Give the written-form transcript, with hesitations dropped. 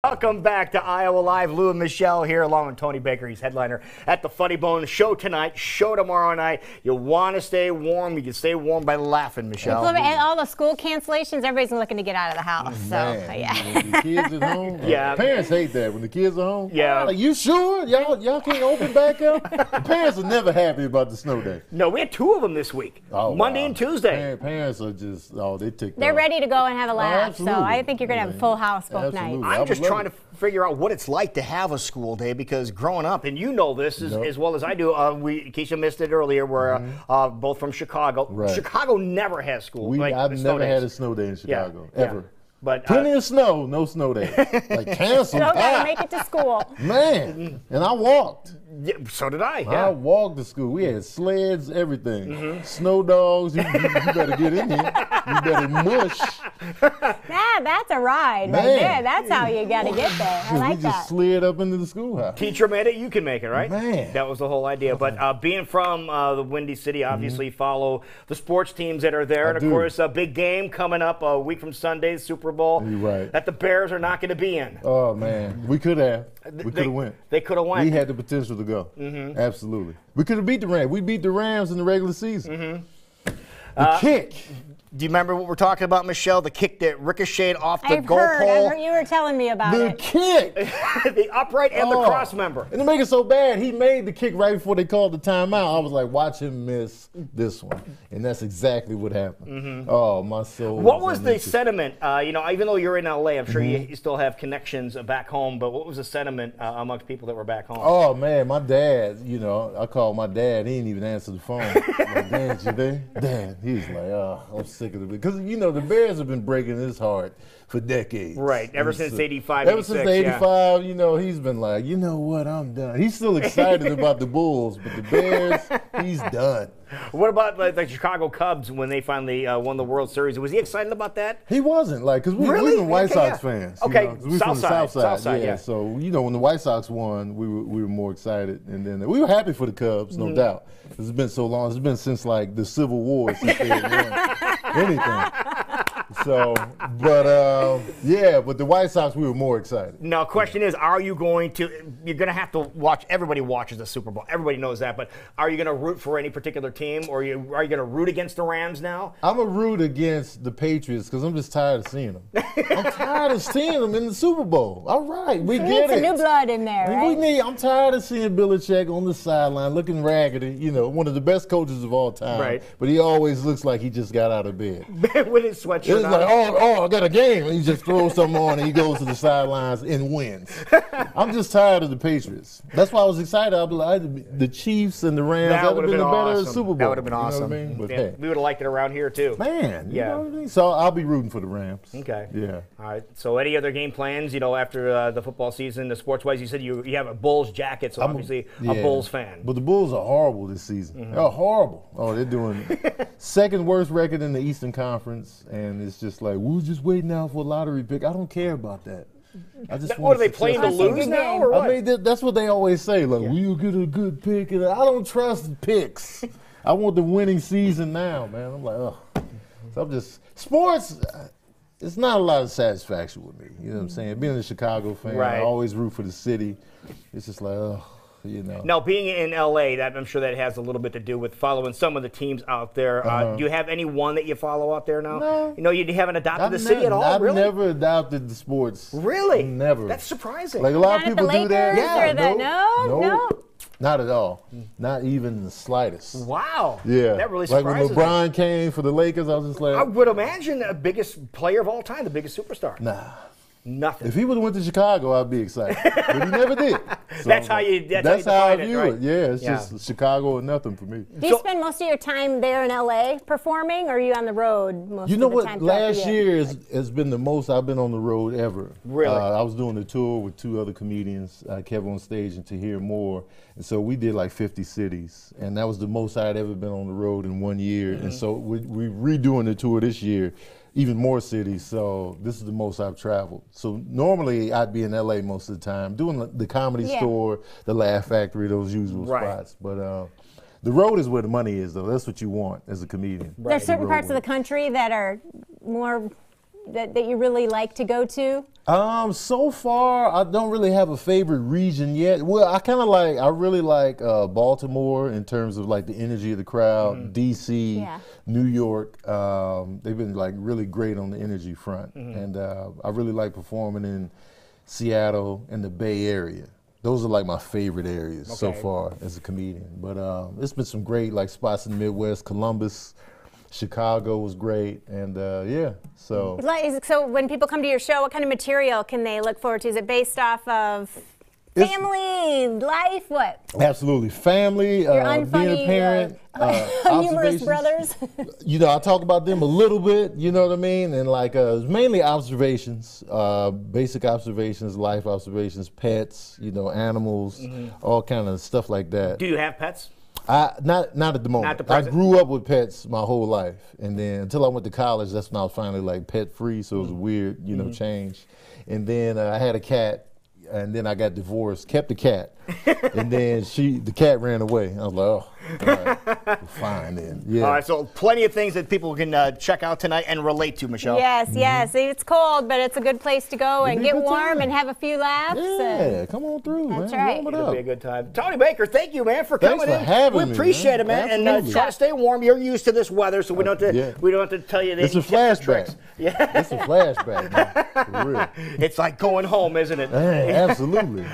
Welcome back to Iowa Live. Lou and Michelle here along with Tony Baker. He's headliner at the Funny Bone show tonight, show tomorrow night. You want to stay warm. You can stay warm by laughing, Michelle. And all the school cancellations, everybody's looking to get out of the house. Man, so, yeah. when the kids at home, Yeah. parents hate that when the kids are home. Yeah. Like, you sure? Y'all can't open back up? The parents are never happy about the snow day. No, we had two of them this week. Oh, Monday wow. and Tuesday. Parents are just, they ticked They're off. ready to go and have a laugh. So absolutely. I think you're going to have a full house both Absolutely. nights. I'm just trying to figure out what it's like to have a school day, because growing up, and you know this as well as I do, in case you missed it earlier, we're both from Chicago. Right. Chicago never has school. I've never had a snow day in Chicago, ever. Yeah. But plenty of snow, no snow day. Like canceled. Still got to make it to school. Man, and I walked. Yeah, so did I. I Yeah. walked to school. We had sleds, everything. Snow dogs. You better get in here. You better mush. That's a ride right there. That's how you got to get there. I like we that. just slid up into the schoolhouse. Teacher made it, you can make it, right? Man. That was the whole idea. But being from the Windy City, obviously follow the sports teams that are there. And, of course, a big game coming up a week from Sunday, Super Bowl, Right. that the Bears are not going to be in. Oh, man. We could have. We could have went. They could have went. We had the potential to go. Absolutely. We could have beat the Rams. We beat the Rams in the regular season. The kick. Do you remember what we're talking about, Michelle? The kick that ricocheted off the goal I've pole? heard. You were telling me about The it. kick. The upright and the cross member. And to make it so bad, he made the kick right before they called the timeout. I was like, watch him miss this one. And that's exactly what happened. Oh, my soul. What was the sentiment? Even though you're in LA, I'm sure you still have connections back home, but what was the sentiment amongst people that were back home? Oh, man, my dad, I called my dad. He didn't even answer the phone. Like, Dad, you there? Dad. He was like, oh, I'm sick of it. Because, the Bears have been breaking his heart for decades. Right, ever since 85, Ever 86, since 85, he's been like, you know what, I'm done. He's still excited about the Bulls, but the Bears, he's done. What about the Chicago Cubs when they finally won the World Series? Was he excited about that? He wasn't, because we've been White Sox fans. Okay, 'cause we're from the South Side, yeah. So, when the White Sox won, we were more excited. And then we were happy for the Cubs, no doubt. It's been so long. It's been since, the Civil War since they had won anything. So, but the White Sox, we were more excited. Now, question is, you're going to have to watch, everybody watches the Super Bowl. Everybody knows that, but are you going to root for any particular team, or are you going to root against the Rams now? I'm going to root against the Patriots because I'm just tired of seeing them. I'm tired of seeing them in the Super Bowl. All right, we get it. Some new blood in there, right? I'm tired of seeing Belichick on the sideline looking raggedy, one of the best coaches of all time. Right. But he always looks like he just got out of bed. With his sweatshirt It's on. like, I got a game. And he just throws something on and he goes to the sidelines and wins. I'm just tired of the Patriots. That's why I was excited. I'd be like, the Chiefs and the Rams, that would have been a better Super Bowl. That would have been awesome. You know what I mean? But, hey, we would have liked it around here, too. Man, yeah. You know what I mean? So I'll be rooting for the Rams. Okay. Yeah. All right. So any other game plans, after the football season, the sports-wise? You said you have a Bulls jacket, so obviously a Bulls fan. But the Bulls are horrible this season. They're horrible. Oh, they're doing second worst record in the Eastern Conference, and it's just like, we're just waiting out for a lottery pick. I don't care about that. I just What, are they playing to lose now, or what? I mean, that's what they always say. Like, we'll get a good pick. And I don't trust picks. I want the winning season now, man. I'm like, oh. So I'm just, sports, it's not a lot of satisfaction with me. You know what I'm saying? Being a Chicago fan, I always root for the city. It's just like, oh. Now, being in LA, I'm sure that has a little bit to do with following some of the teams out there. Do you have any one that you follow out there now? No. You haven't adopted the city at all? I've really? never adopted the sports. Really? Never. That's surprising. Like a lot of people do that. Yeah, no. Not at all. Not even the slightest. Wow. Yeah. That really surprises Like when LeBron came for the Lakers, I was just like, I would imagine the biggest player of all time, the biggest superstar. nah. Nothing. If he would have went to Chicago, I'd be excited. But he never did. So That's how I view it. Yeah, it's just Chicago or nothing for me. Do you spend most of your time there in LA performing, or are you on the road most of the time? You know what? Last year has been the most I've been on the road ever. Really? I was doing a tour with two other comedians, Kevin on Stage and To Hear More. And so we did like 50 cities. And that was the most I'd ever been on the road in 1 year. And so we're redoing the tour this year. Even more cities, so this is the most I've traveled. So normally I'd be in LA most of the time, doing the Comedy Store, the Laugh Factory, those usual spots. But the road is where the money is, though. That's what you want as a comedian. There's certain parts of the country that are more that you really like to go to? So far, I don't really have a favorite region yet. Well, I really like Baltimore in terms of like the energy of the crowd. DC, Yeah. New York, they've been like really great on the energy front, and I really like performing in Seattle and the Bay Area. Those are like my favorite areas so far as a comedian. But it's been some great like spots in the Midwest. Columbus, Chicago was great, and yeah. So when people come to your show, what kind of material can they look forward to? Is it based off of family, life, what? Absolutely, family, Your unfunny, being a parent, numerous brothers. You know, I talk about them a little bit. You know what I mean, and like mainly observations, basic observations, life observations, pets, you know, animals, all kind of stuff like that. Do you have pets? Not at the moment. Not the I present. grew up with pets my whole life, and then until I went to college, that's when I was finally like pet free. So it was a weird, you know, change. And then I had a cat, and then I got divorced. Kept the cat, and then the cat ran away. I was like, oh, all right, fine then. Yeah. All right, so plenty of things that people can check out tonight and relate to, Michelle. Yes, yes. It's cold, but it's a good place to go and be a get good warm time. and have a few laughs. Yeah, come on through, That's man. right. Warm it It'll up. be a good time. Tony Baker, thank you, man, for Thanks coming for in. having we me, appreciate man. it, man. And Absolutely. try to stay warm. You're used to this weather, so we don't have to. We don't have to tell you that. It's a flashback. Yeah, It's a flashback, man. For real. it's like going home, isn't it? Yeah, absolutely.